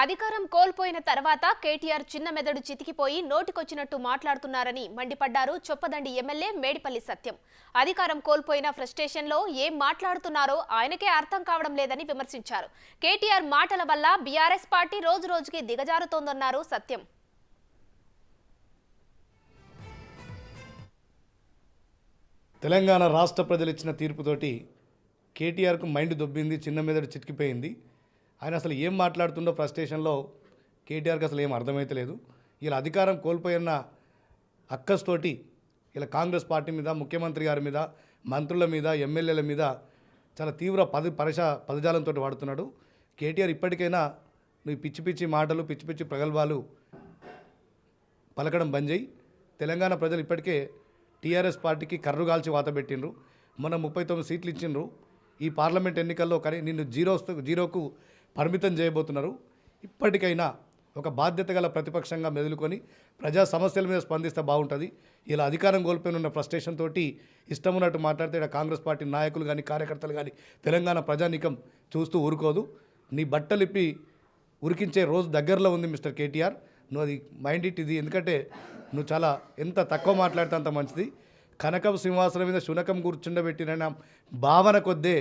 అధికారం కోల్పోయిన తర్వాత కేటీఆర్ చిన్న మెదడు చితికిపోయి నోటికొచ్చినట్టు మాట్లాడుతున్నారని మండిపడ్డారు చొప్పదండి ఎమ్మెల్యే మేడిపల్లి సత్యం. అధికారం కోల్పోయిన ఫ్రస్ట్రేషన్లో ఏం మాట్లాడుతున్నారో ఆయనకే అర్థం కావడం లేదని విమర్శించారు. కేటీఆర్ మాటల వల్ల బీఆర్ఎస్ పార్టీ రోజురోజుకి దిగజారుతోందన్నారు సత్యం. తెలంగాణ రాష్ట్ర ప్రజలు ఇచ్చిన తీర్పుతోటి కేటీఆర్కు మైండ్ దొబ్బింది, చిన్న మెదడు చితికిపోయింది. ఆయన అసలు ఏం మాట్లాడుతుండో ఫ్రస్ట్రేషన్లో కేటీఆర్కి అసలు ఏం అర్థమైతలేదు. ఇలా అధికారం కోల్పోయిన అక్కస్తోటి ఇలా కాంగ్రెస్ పార్టీ మీద, ముఖ్యమంత్రి గారి మీద, మంత్రుల మీద, ఎమ్మెల్యేల మీద చాలా తీవ్ర పదజాలంతో వాడుతున్నాడు. కేటీఆర్ ఇప్పటికైనా నువ్వు పిచ్చి పిచ్చి మాటలు, పిచ్చి పిచ్చి ప్రగల్భాలు పలకడం బంద్ చేయి. తెలంగాణ ప్రజలు ఇప్పటికే టీఆర్ఎస్ పార్టీకి కర్రుగాల్చి వాత పెట్టిండ్రు. మొన్న 39 సీట్లు ఇచ్చిండ్రు. ఈ పార్లమెంట్ ఎన్నికల్లో కానీ నిన్ను జీరోకు పరిమితం చేయబోతున్నారు. ఇప్పటికైనా ఒక బాధ్యత గల ప్రతిపక్షంగా మెదులుకొని ప్రజా సమస్యల మీద స్పందిస్తే బాగుంటుంది. ఇలా అధికారం కోల్పోయిన ఫ్రస్ట్రేషన్ తోటి ఇష్టం ఉన్నట్టు మాట్లాడితే ఇక్కడ కాంగ్రెస్ పార్టీ నాయకులు కానీ, కార్యకర్తలు కానీ, తెలంగాణ ప్రజానీకం చూస్తూ ఊరుకోదు. నీ బట్టలిప్పి ఉరికించే రోజు దగ్గరలో ఉంది మిస్టర్ కేటీఆర్. నువ్వు అది మైండ్ ఇట్ ఇది. ఎందుకంటే నువ్వు చాలా ఎంత తక్కువ మాట్లాడితే అంత మంచిది. కనకం సింహాసనం మీద శునకం కూర్చుండబెట్టిన భావన కొద్దే